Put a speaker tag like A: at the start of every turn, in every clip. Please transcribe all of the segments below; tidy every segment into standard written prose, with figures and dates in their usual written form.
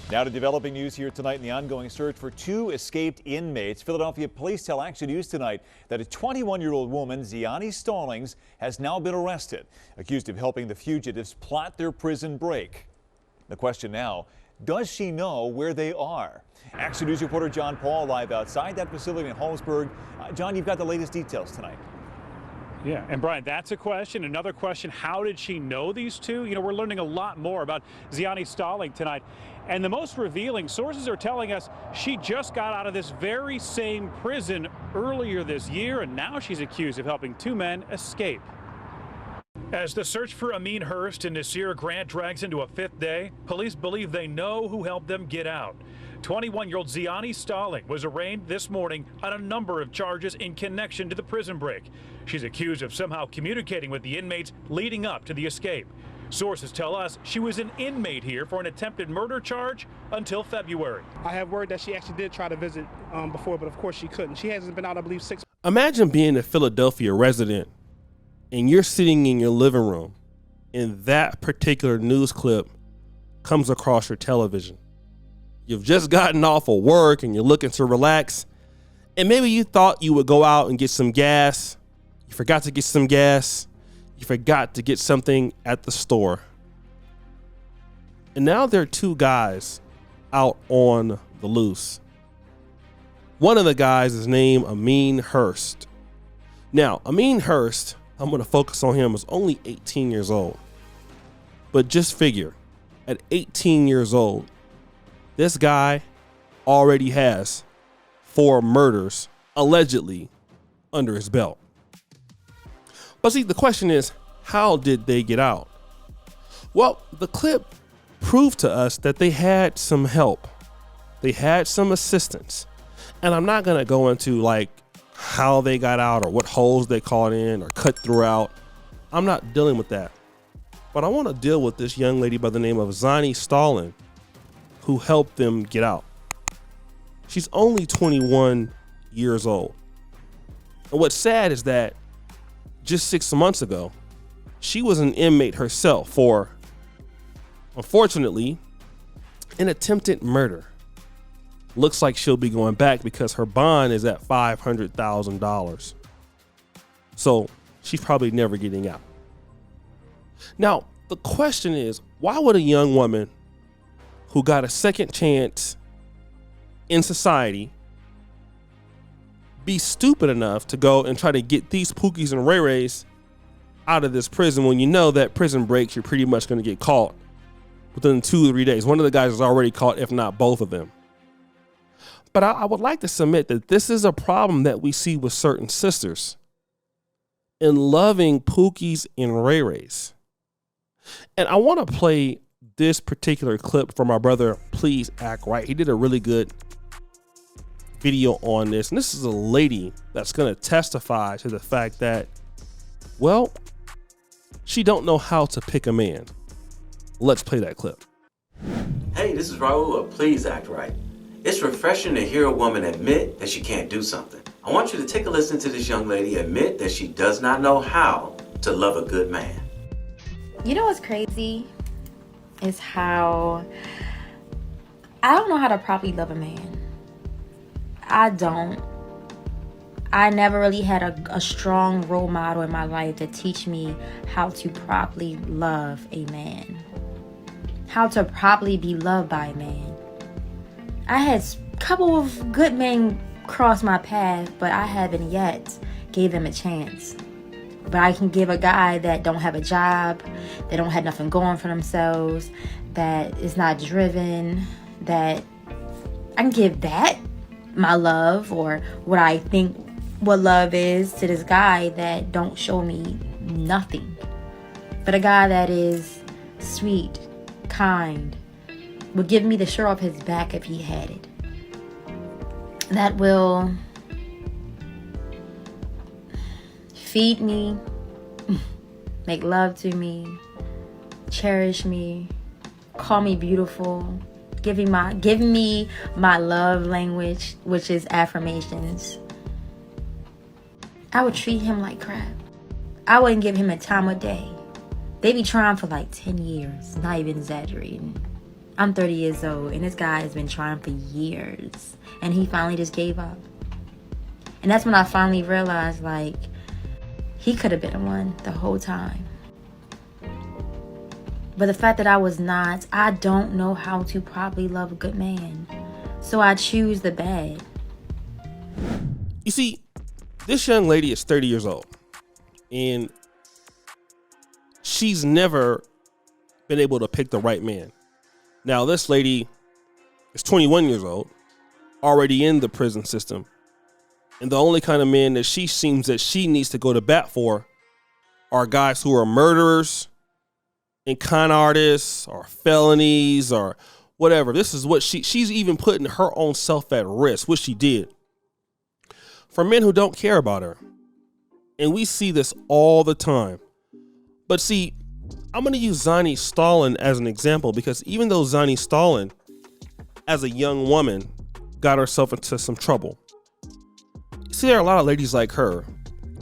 A: Now to developing news here tonight in the ongoing search for two escaped inmates. Philadelphia police tell Action News tonight that a 21-year-old woman, Ziani Stallings, has now been arrested, accused of helping the fugitives plot their prison break. The question now, does she know where they are? Action News reporter John Paul live outside that facility in Holmesburg. John, you've got the latest details tonight.
B: Yeah, and Brian, that's a question. Another question, how did she know these two? You know, we're learning a lot more about Ziani Stallings tonight. And the most revealing, sources are telling us she just got out of this very same prison earlier this year, and now she's accused of helping two men escape. As the search for Amin Hurst and Nasir Grant drags into a fifth day, police believe they know who helped them get out. 21-year-old Ziani Stallings was arraigned this morning on a number of charges in connection to the prison break. She's accused of somehow communicating with the inmates leading up to the escape. Sources tell us she was an inmate here for an attempted murder charge until February.
C: I have word that she actually did try to visit before, but of course she couldn't. She hasn't been out, I believe, 6 months.
D: Imagine being a Philadelphia resident and you're sitting in your living room and that particular news clip comes across your television. You've just gotten off of work and you're looking to relax, and maybe you thought you would go out and get some gas. You forgot to get some gas. You forgot to get something at the store. And now there are two guys out on the loose. One of the guys is named Amin Hurst. Now, Amin Hurst, I'm going to focus on him, is only 18 years old. But just figure, at 18 years old, this guy already has 4 murders, allegedly, under his belt. But see, the question is, how did they get out? Well, the clip proved to us that they had some help. They had some assistance. And I'm not going to go into like how they got out or what holes they caught in or cut throughout. I'm not dealing with that. But I want to deal with this young lady by the name of Ziani Stallings, who helped them get out. She's only 21 years old. And what's sad is that just 6 months ago, she was an inmate herself for, unfortunately, an attempted murder. Looks like she'll be going back because her bond is at $500,000. So she's probably never getting out. Now, the question is, why would a young woman who got a second chance in society be stupid enough to go and try to get these Pookies and Ray Rays out of this prison when you know that prison breaks, you're pretty much going to get caught within 2 or 3 days? One of the guys is already caught, if not both of them. But I would like to submit that this is a problem that we see with certain sisters in loving Pookies and Ray Rays. And I want to play this particular clip from our brother, Please Act Right. He did a really good video on this, and this is a lady that's going to testify to the fact that, well, she don't know how to pick a man. Let's play that clip.
E: Hey, this is Raul of Please Act Right. It's refreshing to hear a woman admit that she can't do something. I want you to take a listen to this young lady admit that she does not know how to love a good man.
F: You know what's crazy is how I don't know how to properly love a man. I don't. I never really had a strong role model in my life to teach me how to properly love a man. How to properly be loved by a man. I had a couple of good men cross my path, but I haven't yet gave them a chance. But I can give a guy that don't have a job, that don't have nothing going for themselves, that is not driven, that I can give that my love or what I think what love is to this guy that don't show me nothing. But a guy that is sweet, kind, would give me the shirt off his back if he had it. That will feed me, make love to me, cherish me, call me beautiful, give me my love language, which is affirmations. I would treat him like crap. I wouldn't give him a time of day. They be trying for like 10 years, not even exaggerating. I'm 30 years old, and this guy has been trying for years, and he finally just gave up. And that's when I finally realized, like, he could have been the one the whole time. But the fact that I was not, I don't know how to properly love a good man. So I choose the bad.
D: You see, this young lady is 30 years old, and she's never been able to pick the right man. Now, this lady is 21 years old, already in the prison system, and the only kind of man that she seems that she needs to go to bat for are guys who are murderers and con artists or felonies or whatever. This is what she's even putting her own self at risk, which she did, for men who don't care about her. And we see this all the time. But see, I'm going to use Zani Stalin as an example, because even though Zani Stalin, as a young woman, got herself into some trouble, you see, there are a lot of ladies like her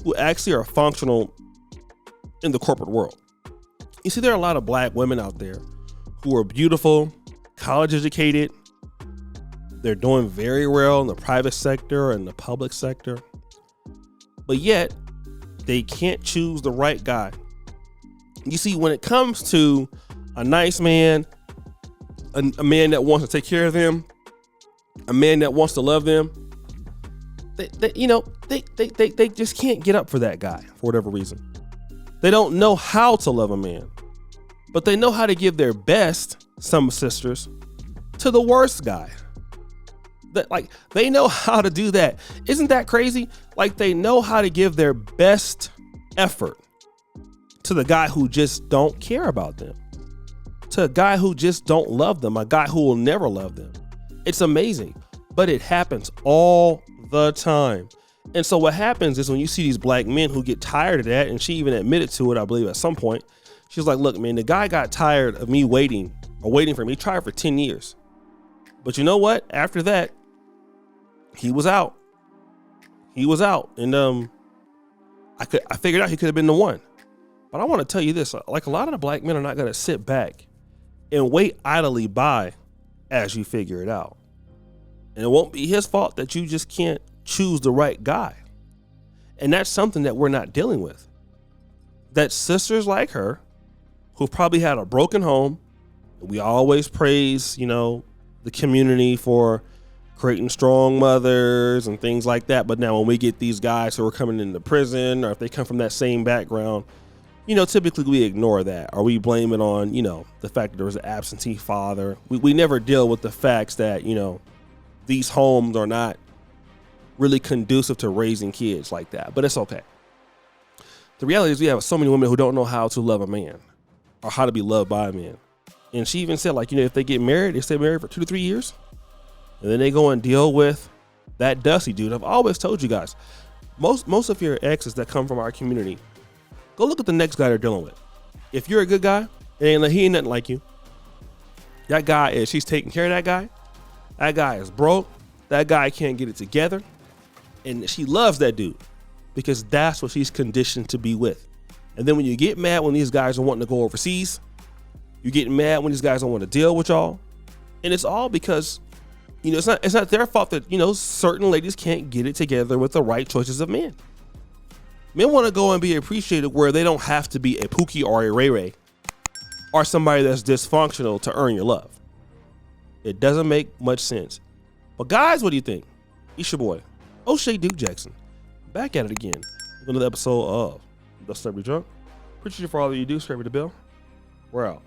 D: who actually are functional in the corporate world. You see, there are a lot of black women out there who are beautiful, college educated. They're doing very well in the private sector and the public sector, but yet they can't choose the right guy. You see, when it comes to a nice man, a man that wants to take care of them, a man that wants to love them, they just can't get up for that guy for whatever reason. They don't know how to love a man, but they know how to give their best, some sisters, to the worst guy. They know how to do that. Isn't that crazy? Like, they know how to give their best effort to the guy who just don't care about them, to a guy who just don't love them, a guy who will never love them. It's amazing, but it happens all the time. And so what happens is when you see these black men who get tired of that, and she even admitted to it, I believe, at some point, she's like, look, man, the guy got tired of me waiting for me. He tried for 10 years. But you know what? After that, he was out. And I figured out he could have been the one. But I want to tell you this, like, a lot of the black men are not going to sit back and wait idly by as you figure it out. And it won't be his fault that you just can't choose the right guy. And that's something that we're not dealing with. That sisters like her, who probably had a broken home, we always praise, the community for creating strong mothers and things like that. But now when we get these guys who are coming into prison, or if they come from that same background, typically we ignore that, or we blame it on, the fact that there was an absentee father. We never deal with the facts that, these homes are not really conducive to raising kids like that, but it's okay. The reality is we have so many women who don't know how to love a man or how to be loved by a man. And she even said, like, if they get married, they stay married for 2 to 3 years, and then they go and deal with that dusty dude. I've always told you guys, most of your exes that come from our community, go look at the next guy they're dealing with. If you're a good guy, he ain't nothing like you. That guy is, she's taking care of that guy. That guy is broke. That guy can't get it together. And she loves that dude because that's what she's conditioned to be with. And then when you get mad when these guys are wanting to go overseas, you get mad when these guys don't want to deal with y'all. And it's all because, it's not their fault that, certain ladies can't get it together with the right choices of men. Men want to go and be appreciated where they don't have to be a Pookie or a Ray Ray or somebody that's dysfunctional to earn your love. It doesn't make much sense. But guys, what do you think? It's your boy, O'Shea Duke Jackson, back at it again with another episode of The Celebrity Drunk. Appreciate you for all that you do. Scrape the bell. We're out.